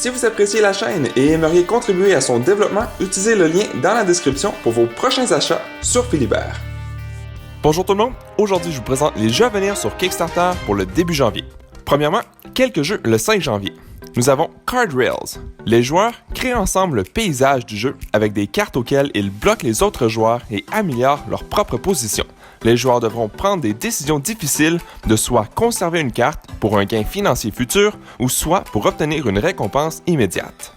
Si vous appréciez la chaîne et aimeriez contribuer à son développement, utilisez le lien dans la description pour vos prochains achats sur Philibert. Bonjour tout le monde, aujourd'hui je vous présente les jeux à venir sur Kickstarter pour le début janvier. Premièrement, quelques jeux le 5 janvier. Nous avons Card Rails. Les joueurs créent ensemble le paysage du jeu avec des cartes auxquelles ils bloquent les autres joueurs et améliorent leur propre position. Les joueurs devront prendre des décisions difficiles de soit conserver une carte pour un gain financier futur ou soit pour obtenir une récompense immédiate.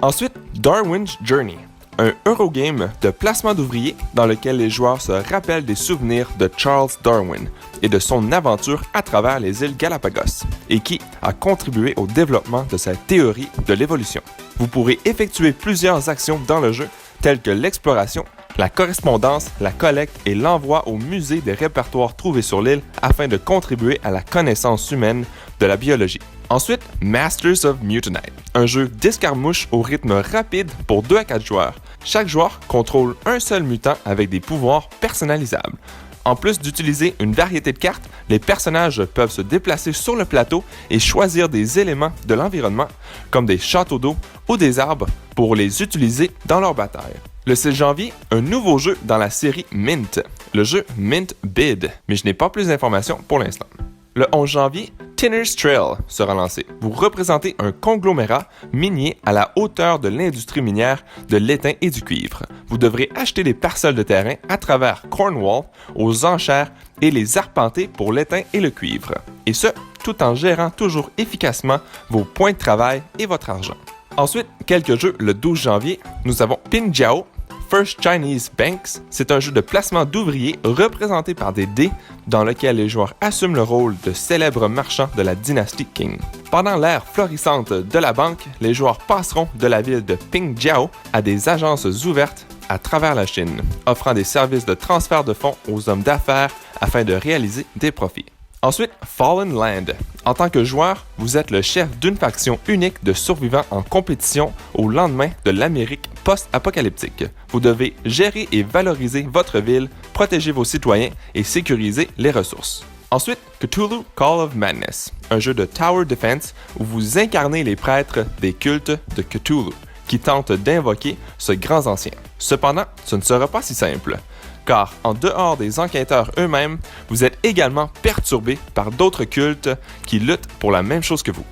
Ensuite, Darwin's Journey, un Eurogame de placement d'ouvriers dans lequel les joueurs se rappellent des souvenirs de Charles Darwin et de son aventure à travers les îles Galapagos et qui a contribué au développement de sa théorie de l'évolution. Vous pourrez effectuer plusieurs actions dans le jeu telles que l'exploration, la correspondance, la collecte et l'envoi au musée des répertoires trouvés sur l'île afin de contribuer à la connaissance humaine de la biologie. Ensuite, Masters of Mutanite, un jeu d'escarmouche au rythme rapide pour 2 à 4 joueurs. Chaque joueur contrôle un seul mutant avec des pouvoirs personnalisables. En plus d'utiliser une variété de cartes, les personnages peuvent se déplacer sur le plateau et choisir des éléments de l'environnement, comme des châteaux d'eau ou des arbres, pour les utiliser dans leur bataille. Le 6 janvier, un nouveau jeu dans la série Mint, le jeu Mint Bid, mais je n'ai pas plus d'informations pour l'instant. Le 11 janvier, Tinner's Trail sera lancé. Vous représentez un conglomérat minier à la hauteur de l'industrie minière de l'étain et du cuivre. Vous devrez acheter des parcelles de terrain à travers Cornwall aux enchères et les arpenter pour l'étain et le cuivre. Et ce, tout en gérant toujours efficacement vos points de travail et votre argent. Ensuite, quelques jeux le 12 janvier, nous avons Pinjiao, First Chinese Banks, c'est un jeu de placement d'ouvriers représenté par des dés dans lequel les joueurs assument le rôle de célèbres marchands de la dynastie Qing. Pendant l'ère florissante de la banque, les joueurs passeront de la ville de Pinjiao à des agences ouvertes à travers la Chine, offrant des services de transfert de fonds aux hommes d'affaires afin de réaliser des profits. Ensuite, Fallen Land. En tant que joueur, vous êtes le chef d'une faction unique de survivants en compétition au lendemain de l'Amérique post-apocalyptique. Vous devez gérer et valoriser votre ville, protéger vos citoyens et sécuriser les ressources. Ensuite, Cthulhu Call of Madness, un jeu de Tower Defense où vous incarnez les prêtres des cultes de Cthulhu qui tentent d'invoquer ce grand ancien. Cependant, ce ne sera pas si simple, car en dehors des enquêteurs eux-mêmes, vous êtes également perturbé par d'autres cultes qui luttent pour la même chose que vous.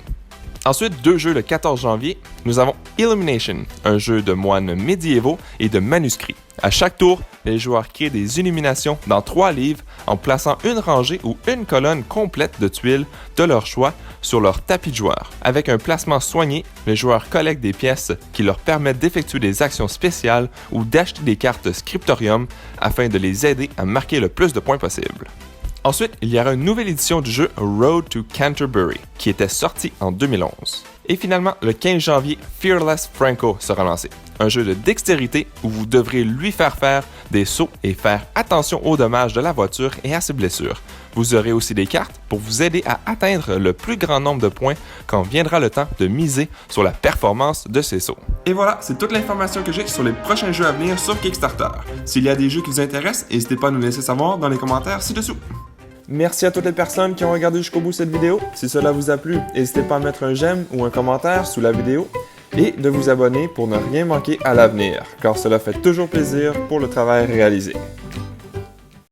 Ensuite, 2 jeux le 14 janvier, nous avons Illumination, un jeu de moines médiévaux et de manuscrits. À chaque tour, les joueurs créent des illuminations dans 3 livres en plaçant une rangée ou une colonne complète de tuiles de leur choix sur leur tapis de joueurs. Avec un placement soigné, les joueurs collectent des pièces qui leur permettent d'effectuer des actions spéciales ou d'acheter des cartes Scriptorium afin de les aider à marquer le plus de points possible. Ensuite, il y aura une nouvelle édition du jeu Road to Canterbury, qui était sorti en 2011. Et finalement, le 15 janvier, Fearless Franco sera lancé. Un jeu de dextérité où vous devrez lui faire des sauts et faire attention aux dommages de la voiture et à ses blessures. Vous aurez aussi des cartes pour vous aider à atteindre le plus grand nombre de points quand viendra le temps de miser sur la performance de ces sauts. Et voilà, c'est toute l'information que j'ai sur les prochains jeux à venir sur Kickstarter. S'il y a des jeux qui vous intéressent, n'hésitez pas à nous laisser savoir dans les commentaires ci-dessous. Merci à toutes les personnes qui ont regardé jusqu'au bout cette vidéo. Si cela vous a plu, n'hésitez pas à mettre un j'aime ou un commentaire sous la vidéo et de vous abonner pour ne rien manquer à l'avenir, car cela fait toujours plaisir pour le travail réalisé.